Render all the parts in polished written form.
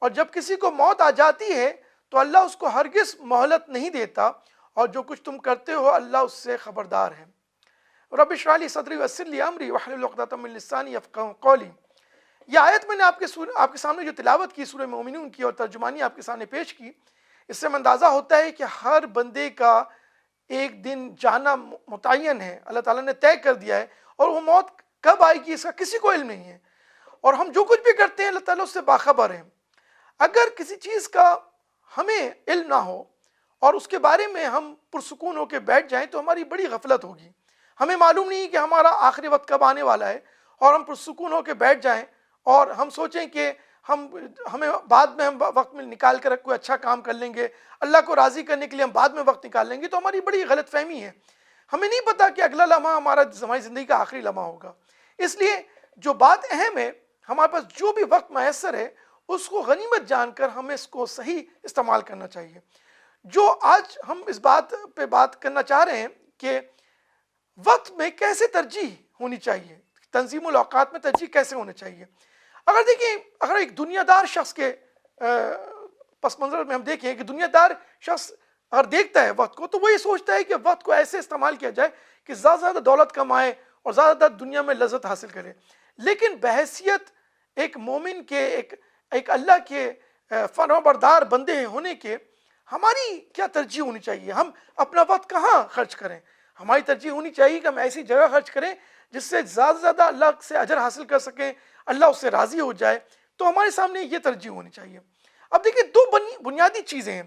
اور جب کسی کو موت آ جاتی ہے تو اللہ اس کو ہرگز مہلت نہیں دیتا، اور جو کچھ تم کرتے ہو اللہ اس سے خبردار ہے۔ رب اشرح لی صدری ویسر لی امری واحلل عقدۃ من لسانی یفقہوا قولی۔ یہ آیت میں نے آپ کے سامنے جو تلاوت کی سورہ مومنون کی اور ترجمانی آپ کے سامنے پیش کی، اس سے اندازہ ہوتا ہے کہ ہر بندے کا ایک دن جانا متعین ہے، اللہ تعالیٰ نے طے کر دیا ہے، اور وہ موت کب آئے گی اس کا کسی کو علم نہیں ہے، اور ہم جو کچھ بھی کرتے ہیں اللہ تعالیٰ اس سے باخبر ہے۔ اگر کسی چیز کا ہمیں علم نہ ہو اور اس کے بارے میں ہم پرسکون ہو کے بیٹھ جائیں تو ہماری بڑی غفلت ہوگی۔ ہمیں معلوم نہیں کہ ہمارا آخری وقت کب آنے والا ہے، اور ہم پرسکون ہو کے بیٹھ جائیں اور ہم سوچیں کہ ہمیں بعد میں ہم وقت میں نکال کر کوئی اچھا کام کر لیں گے، اللہ کو راضی کرنے کے لیے ہم بعد میں وقت نکال لیں گے، تو ہماری بڑی غلط فہمی ہے۔ ہمیں نہیں پتا کہ اگلا لمحہ ہمارا ہماری زندگی کا آخری لمحہ ہوگا۔ اس لیے جو بات اہم ہے، ہمارے پاس جو بھی وقت میسر ہے اس کو غنیمت جان کر ہمیں اس کو صحیح استعمال کرنا چاہیے۔ جو آج ہم اس بات پہ بات کرنا چاہ رہے ہیں کہ وقت میں کیسے ترجیح ہونی چاہیے، تنظیم الاوقات میں ترجیح کیسے ہونا چاہیے۔ اگر دیکھیں، اگر ایک دنیا دار شخص کے پس منظر میں ہم دیکھیں کہ دنیا دار شخص اگر دیکھتا ہے وقت کو، تو وہ یہ سوچتا ہے کہ وقت کو ایسے استعمال کیا جائے کہ زیادہ سے زیادہ دولت کمائے اور زیادہ سے زیادہ دنیا میں لذت حاصل کرے۔ لیکن بحیثیت ایک مومن کے، ایک اللہ کے فرما بردار بندے ہونے کے، ہماری کیا ترجیح ہونی چاہیے؟ ہم اپنا وقت کہاں خرچ کریں؟ ہماری ترجیح ہونی چاہیے کہ ہم ایسی جگہ خرچ کریں جس سے زیادہ سے زیادہ اللہ سے اجر حاصل کر سکیں، اللہ اس سے راضی ہو جائے، تو ہمارے سامنے یہ ترجیح ہونی چاہیے۔ اب دیکھیں، دو بنیادی چیزیں ہیں۔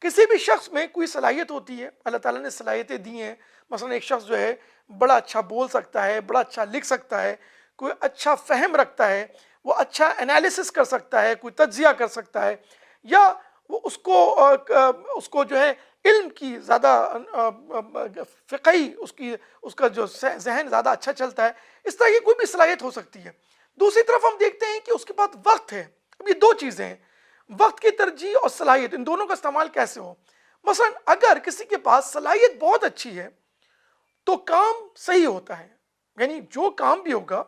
کسی بھی شخص میں کوئی صلاحیت ہوتی ہے، اللہ تعالیٰ نے صلاحیتیں دی ہیں۔ مثلا ایک شخص جو ہے بڑا اچھا بول سکتا ہے، بڑا اچھا لکھ سکتا ہے، کوئی اچھا فہم رکھتا ہے، وہ اچھا انالیسس کر سکتا ہے، کوئی تجزیہ کر سکتا ہے، یا وہ اس کو جو ہے علم کی زیادہ فقہی اس کا جو ذہن زیادہ اچھا چلتا ہے، اس طرح کی کوئی بھی صلاحیت ہو سکتی ہے۔ دوسری طرف ہم دیکھتے ہیں کہ اس کے پاس وقت ہے۔ اب یہ دو چیزیں ہیں، وقت کی ترجیح اور صلاحیت، ان دونوں کا استعمال کیسے ہو۔ مثلا اگر کسی کے پاس صلاحیت بہت اچھی ہے تو کام صحیح ہوتا ہے، یعنی جو کام بھی ہوگا،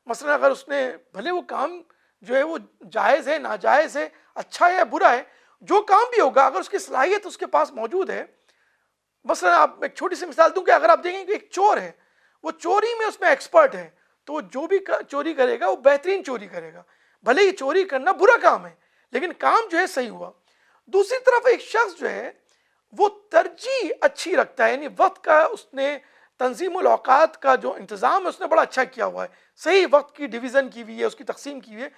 مثلا اگر اس نے بھلے وہ کام جو ہے وہ جائز ہے، ناجائز ہے، اچھا ہے یا برا ہے، جو کام بھی ہوگا اگر اس کی صلاحیت اس کے پاس موجود ہے۔ مثلا آپ ایک چھوٹی سی مثال دوں کہ اگر آپ دیکھیں کہ ایک چور ہے، وہ چوری میں اس میں ایکسپرٹ ہے، تو وہ جو بھی چوری کرے گا وہ بہترین چوری کرے گا، بھلے ہی چوری کرنا برا کام ہے لیکن کام جو ہے صحیح ہوا۔ دوسری طرف ایک شخص جو ہے وہ ترجیح اچھی رکھتا ہے، یعنی وقت کا اس نے تنظیم الاوقات کا جو انتظام ہے اس نے بڑا اچھا کیا ہوا ہے، صحیح وقت کی ڈویژن کی ہوئی ہے، اس کی تقسیم کی ہوئی ہے،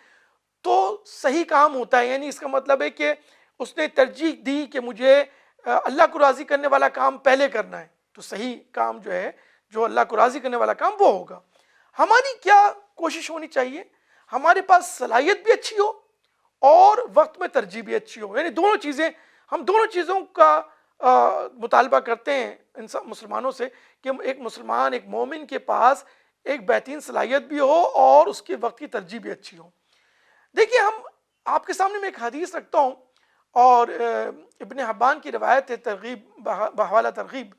تو صحیح کام ہوتا ہے۔ یعنی اس کا مطلب ہے کہ اس نے ترجیح دی کہ مجھے اللہ کو راضی کرنے والا کام پہلے کرنا ہے، تو صحیح کام جو ہے، جو اللہ کو راضی کرنے والا کام وہ ہوگا۔ ہماری کیا کوشش ہونی چاہیے؟ ہمارے پاس صلاحیت بھی اچھی ہو اور وقت میں ترجیح بھی اچھی ہو، یعنی دونوں چیزیں، ہم دونوں چیزوں کا مطالبہ کرتے ہیں ان مسلمانوں سے کہ ایک مسلمان، ایک مومن کے پاس ایک بہترین صلاحیت بھی ہو اور اس کے وقت کی ترجیح بھی اچھی ہو۔ دیکھیے، ہم آپ کے سامنے میں ایک حدیث رکھتا ہوں، اور ابن حبان کی روایت ہے، ترغیب بحوالہ ترغیب،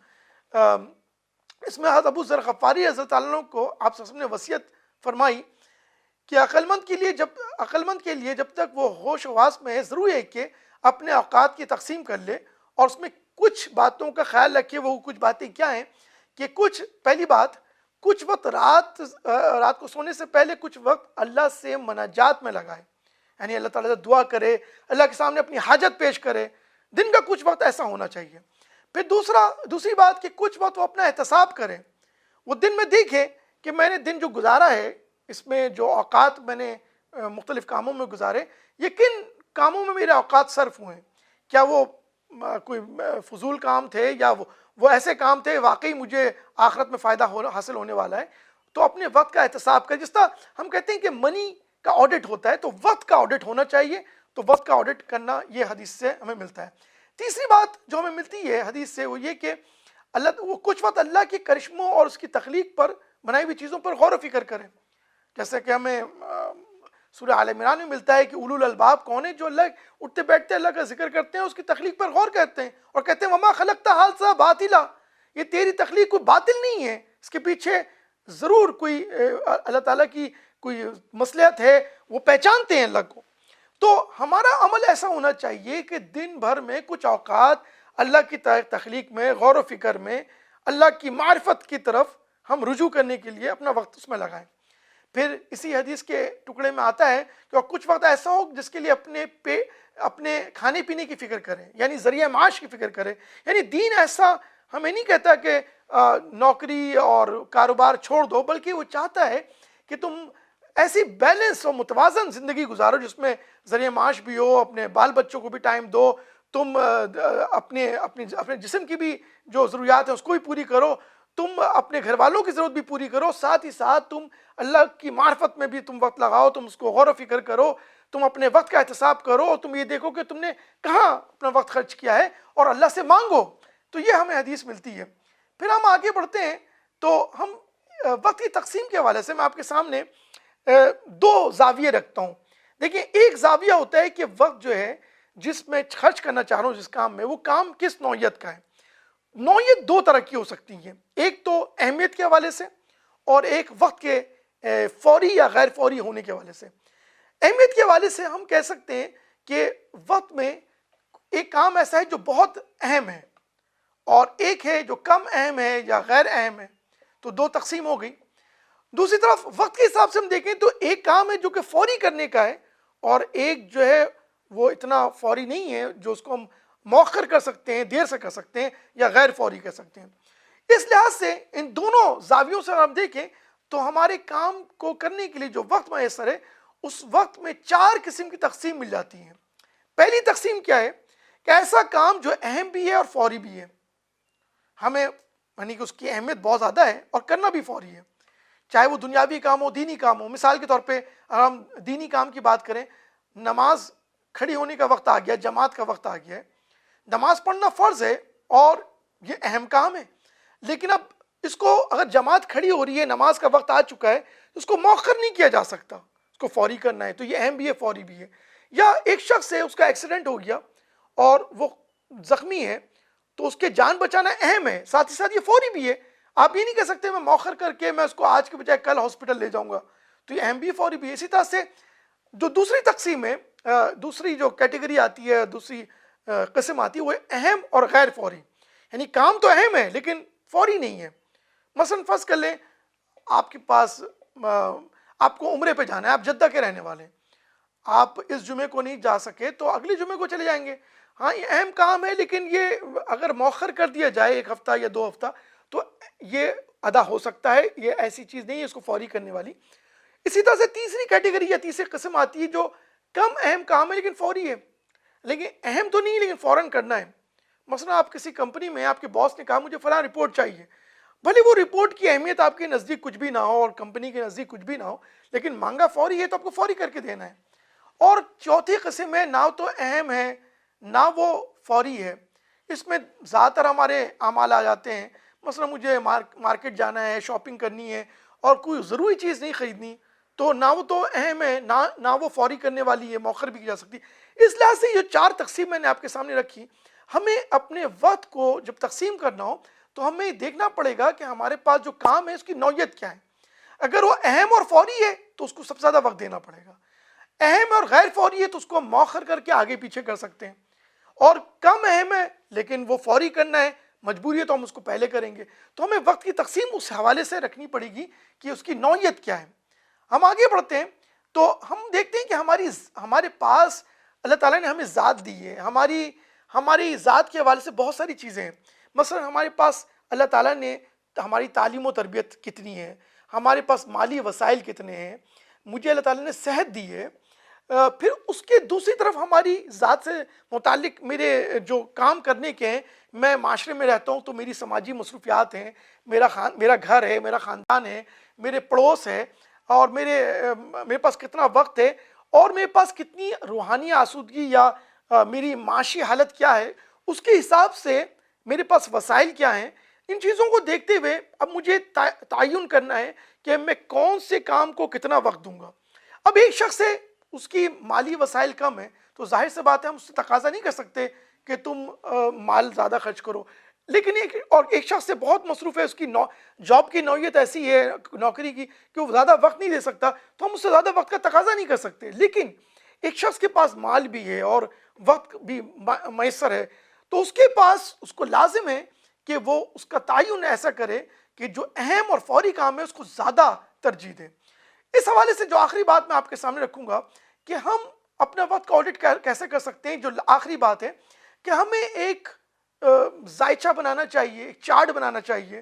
اس میں حضرت ابو ذر غفاری رضی اللہ عنہ کو آپ صلی اللہ علیہ وسلم نے وصیت فرمائی کہ عقل مند کے لیے جب تک وہ ہوش و حواس میں ہے، ضروری ہے کہ اپنے اوقات کی تقسیم کر لے، اور اس میں کچھ باتوں کا خیال رکھے۔ وہ کچھ باتیں کیا ہیں کہ پہلی بات، کچھ وقت رات کو سونے سے پہلے کچھ وقت اللہ سے مناجات میں لگائے، یعنی اللہ تعالیٰ سے دعا کرے، اللہ کے سامنے اپنی حاجت پیش کرے، دن کا کچھ وقت ایسا ہونا چاہیے۔ پھر دوسری بات کہ کچھ وقت وہ اپنا احتساب کرے، وہ دن میں دیکھے کہ میں نے دن جو گزارا ہے، اس میں جو اوقات میں نے مختلف کاموں میں گزارے، یہ کن کاموں میں میرے اوقات صرف ہوئے ہیں، کیا وہ کوئی فضول کام تھے یا وہ ایسے کام تھے واقعی مجھے آخرت میں فائدہ حاصل ہونے والا ہے۔ تو اپنے وقت کا احتساب کرے، جس طرح ہم کہتے ہیں کہ منی کا آڈٹ ہوتا ہے، تو وقت کا آڈٹ ہونا چاہیے، تو وقت کا آڈٹ کرنا یہ حدیث سے ہمیں ملتا ہے۔ تیسری بات جو ہمیں ملتی ہے حدیث سے، وہ یہ کہ وہ کچھ وقت اللہ کے کرشموں اور اس کی تخلیق پر، بنائی ہوئی چیزوں پر غور و فکر کریں، جیسے کہ ہمیں سورہ آل عمران میں ملتا ہے کہ اولو الالباب کون ہے؟ جو اللہ اٹھتے بیٹھتے اللہ کا ذکر کرتے ہیں، اس کی تخلیق پر غور کرتے ہیں اور کہتے ہیں وما خلقت ھذا باطلا، یہ تیری تخلیق کوئی باطل نہیں ہے، اس کے پیچھے ضرور کوئی اللہ تعالیٰ کی کوئی مصلحت ہے، وہ پہچانتے ہیں اللہ کو۔ تو ہمارا عمل ایسا ہونا چاہیے کہ دن بھر میں کچھ اوقات اللہ کی تخلیق میں، غور و فکر میں، اللہ کی معرفت کی طرف ہم رجوع کرنے کے لیے اپنا وقت اس میں لگائیں۔ پھر اسی حدیث کے ٹکڑے میں آتا ہے کہ کچھ وقت ایسا ہو جس کے لیے اپنے کھانے پینے کی فکر کریں، یعنی ذریعہ معاش کی فکر کریں۔ یعنی دین ایسا ہمیں نہیں کہتا کہ نوکری اور کاروبار چھوڑ دو، بلکہ وہ چاہتا ہے کہ تم ایسی بیلنس اور متوازن زندگی گزارو جس میں ذریعہ معاش بھی ہو، اپنے بال بچوں کو بھی ٹائم دو، تم اپنے جسم کی بھی جو ضروریات ہیں اس کو بھی پوری کرو، تم اپنے گھر والوں کی ضرورت بھی پوری کرو، ساتھ ہی ساتھ تم اللہ کی معرفت میں بھی تم وقت لگاؤ، تم اس کو غور و فکر کرو، تم اپنے وقت کا احتساب کرو، تم یہ دیکھو کہ تم نے کہاں اپنا وقت خرچ کیا ہے اور اللہ سے مانگو۔ تو یہ ہمیں حدیث ملتی ہے۔ پھر ہم آگے بڑھتے ہیں تو ہم وقت کی تقسیم کے حوالے سے میں آپ کے سامنے دو زاویے رکھتا ہوں۔ دیکھیں، ایک زاویہ ہوتا ہے کہ وقت جو ہے جس میں خرچ کرنا چاہ رہا ہوں جس کام میں، وہ کام کس نوعیت کا ہے۔ نوعیت دو طرح کی ہو سکتی ہے، ایک تو اہمیت کے حوالے سے اور ایک وقت کے فوری یا غیر فوری ہونے کے حوالے سے۔ اہمیت کے حوالے سے ہم کہہ سکتے ہیں کہ وقت میں ایک کام ایسا ہے جو بہت اہم ہے اور ایک ہے جو کم اہم ہے یا غیر اہم ہے، تو دو تقسیم ہو گئی۔ دوسری طرف وقت کے حساب سے ہم دیکھیں تو ایک کام ہے جو کہ فوری کرنے کا ہے اور ایک جو ہے وہ اتنا فوری نہیں ہے، جو اس کو ہم مؤخر کر سکتے ہیں، دیر سے کر سکتے ہیں یا غیر فوری کر سکتے ہیں۔ اس لحاظ سے ان دونوں زاویوں سے ہم دیکھیں تو ہمارے کام کو کرنے کے لیے جو وقت میسر ہے اس وقت میں چار قسم کی تقسیم مل جاتی ہے۔ پہلی تقسیم کیا ہے کہ ایسا کام جو اہم بھی ہے اور فوری بھی ہے، ہمیں یعنی کہ اس کی اہمیت بہت زیادہ ہے اور کرنا بھی فوری ہے، چاہے وہ دنیاوی کام ہو، دینی کام ہو۔ مثال کے طور پہ اگر ہم دینی کام کی بات کریں، نماز کھڑی ہونے کا وقت آ گیا، جماعت کا وقت آ گیا ہے، نماز پڑھنا فرض ہے اور یہ اہم کام ہے، لیکن اب اس کو اگر جماعت کھڑی ہو رہی ہے، نماز کا وقت آ چکا ہے، اس کو مؤخر نہیں کیا جا سکتا، اس کو فوری کرنا ہے، تو یہ اہم بھی ہے، فوری بھی ہے۔ یا ایک شخص ہے، اس کا ایکسیڈنٹ ہو گیا اور وہ زخمی ہے، تو اس کے جان بچانا اہم ہے، ساتھ ہی ساتھ یہ فوری بھی ہے۔ آپ یہ نہیں کہہ سکتے میں مؤخر کر کے میں اس کو آج کے بجائے کل ہاسپٹل لے جاؤں گا، تو یہ اہم بھی فوری بھی ہے۔ اسی طرح سے جو دوسری تقسیم ہے، دوسری جو کیٹیگری آتی ہے، دوسری قسم آتی ہے، وہ اہم اور غیر فوری، یعنی کام تو اہم ہے لیکن فوری نہیں ہے۔ مثلا فرض کر لیں آپ کے پاس آپ کو عمرے پہ جانا ہے، آپ جدہ کے رہنے والے ہیں، آپ اس جمعے کو نہیں جا سکے تو اگلے جمعے کو چلے جائیں گے۔ ہاں یہ اہم کام ہے لیکن یہ اگر مؤخر کر دیا جائے ایک ہفتہ یا 2 ہفتہ تو یہ ادا ہو سکتا ہے، یہ ایسی چیز نہیں ہے اس کو فوری کرنے والی۔ اسی طرح سے تیسری کیٹیگری یا تیسری قسم آتی ہے جو کم اہم کام ہے لیکن فوری ہے، لیکن اہم تو نہیں لیکن فوراً کرنا ہے۔ مثلا آپ کسی کمپنی میں، آپ کے باس نے کہا مجھے فلاں رپورٹ چاہیے، بھلے وہ رپورٹ کی اہمیت آپ کے نزدیک کچھ بھی نہ ہو اور کمپنی کے نزدیک کچھ بھی نہ ہو، لیکن مانگا فوری ہے تو آپ کو فوری کر کے دینا ہے۔ اور چوتھی قسم ہے نہ تو اہم ہے نہ وہ فوری ہے، اس میں زیادہ تر ہمارے اعمال آ جاتے ہیں۔ مثلا مجھے مارکیٹ جانا ہے، شاپنگ کرنی ہے اور کوئی ضروری چیز نہیں خریدنی، تو نہ وہ تو اہم ہے نہ وہ فوری کرنے والی ہے، مؤخر بھی کی جا سکتی۔ اس لحاظ سے یہ 4 تقسیم میں نے آپ کے سامنے رکھی۔ ہمیں اپنے وقت کو جب تقسیم کرنا ہو تو ہمیں دیکھنا پڑے گا کہ ہمارے پاس جو کام ہے اس کی نوعیت کیا ہے۔ اگر وہ اہم اور فوری ہے تو اس کو سب سے زیادہ وقت دینا پڑے گا، اہم اور غیر فوری ہے تو اس کو ہم مؤخر کر کے آگے پیچھے کر سکتے ہیں، اور کم اہم ہے لیکن وہ فوری کرنا ہے، مجبوری ہے تو ہم اس کو پہلے کریں گے۔ تو ہمیں وقت کی تقسیم اس حوالے سے رکھنی پڑے گی کہ اس کی نوعیت کیا ہے۔ ہم آگے بڑھتے ہیں تو ہم دیکھتے ہیں کہ ہمارے پاس اللہ تعالیٰ نے ہمیں ذات دی ہے، ہماری ذات کے حوالے سے بہت ساری چیزیں ہیں۔ مثلا ہمارے پاس اللہ تعالیٰ نے ہماری تعلیم و تربیت کتنی ہے، ہمارے پاس مالی وسائل کتنے ہیں، مجھے اللہ تعالیٰ نے صحت دی ہے۔ پھر اس کے دوسری طرف ہماری ذات سے متعلق میرے جو کام کرنے کے ہیں، میں معاشرے میں رہتا ہوں تو میری سماجی مصروفیات ہیں، میرا گھر ہے، میرا خاندان ہے، میرے پڑوس ہے، اور میرے پاس کتنا وقت ہے، اور میرے پاس کتنی روحانی آسودگی یا میری معاشی حالت کیا ہے، اس کے حساب سے میرے پاس وسائل کیا ہیں۔ ان چیزوں کو دیکھتے ہوئے اب مجھے تعین کرنا ہے کہ میں کون سے کام کو کتنا وقت دوں گا۔ اب ایک شخص ہے، اس کی مالی وسائل کم ہے تو ظاہر سے بات ہے ہم اس سے تقاضا نہیں کر سکتے کہ تم مال زیادہ خرچ کرو، لیکن ایک شخص سے بہت مصروف ہے، اس کی جاب کی نوعیت ایسی ہے، نوکری کی، کہ وہ زیادہ وقت نہیں دے سکتا، تو ہم اس سے زیادہ وقت کا تقاضا نہیں کر سکتے۔ لیکن ایک شخص کے پاس مال بھی ہے اور وقت بھی میسر ہے تو اس کے پاس اس کو لازم ہے کہ وہ اس کا تعین ایسا کرے کہ جو اہم اور فوری کام ہے اس کو زیادہ ترجیح دے۔ اس حوالے سے جو آخری بات میں آپ کے سامنے رکھوں گا کہ ہم اپنا وقت کا آڈٹ کیسے کر سکتے ہیں، جو آخری بات ہے کہ ہمیں ایک ذائچہ بنانا چاہیے، ایک چارٹ بنانا چاہیے،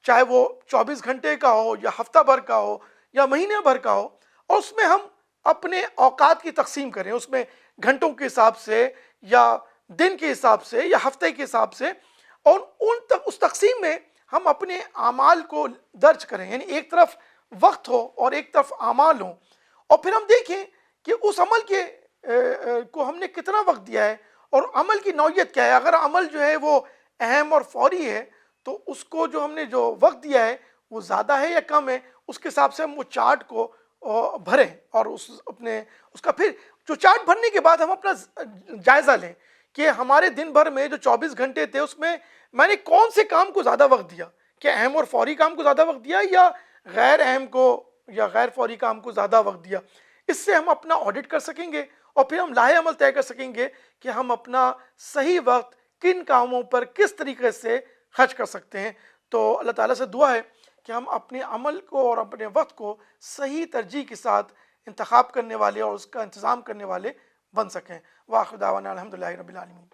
چاہے وہ 24 گھنٹے کا ہو یا ہفتہ بھر کا ہو یا مہینے بھر کا ہو، اور اس میں ہم اپنے اوقات کی تقسیم کریں، اس میں گھنٹوں کے حساب سے یا دن کے حساب سے یا ہفتے کے حساب سے، اور اس تقسیم میں ہم اپنے اعمال کو درج کریں، یعنی ایک طرف وقت ہو اور ایک طرف اعمال ہوں، اور پھر ہم دیکھیں کہ اس عمل کے کو ہم نے کتنا وقت دیا ہے اور عمل کی نوعیت کیا ہے۔ اگر عمل جو ہے وہ اہم اور فوری ہے تو اس کو جو ہم نے جو وقت دیا ہے وہ زیادہ ہے یا کم ہے، اس کے حساب سے ہم وہ چارٹ کو بھریں، اور اس کا پھر جو چارٹ بھرنے کے بعد ہم اپنا جائزہ لیں کہ ہمارے دن بھر میں جو 24 گھنٹے تھے اس میں میں نے کون سے کام کو زیادہ وقت دیا، کہ اہم اور فوری کام کو زیادہ وقت دیا یا غیر اہم کو یا غیر فوری کام کو زیادہ وقت دیا۔ اس سے ہم اپنا آڈٹ کر سکیں گے اور پھر ہم لاہے عمل طے کر سکیں گے کہ ہم اپنا صحیح وقت کن کاموں پر کس طریقے سے خرچ کر سکتے ہیں۔ تو اللہ تعالیٰ سے دعا ہے کہ ہم اپنے عمل کو اور اپنے وقت کو صحیح ترجیح کے ساتھ انتخاب کرنے والے اور اس کا انتظام کرنے والے بن سکیں۔ وآخر دعوانا الحمدللہ رب العالمین۔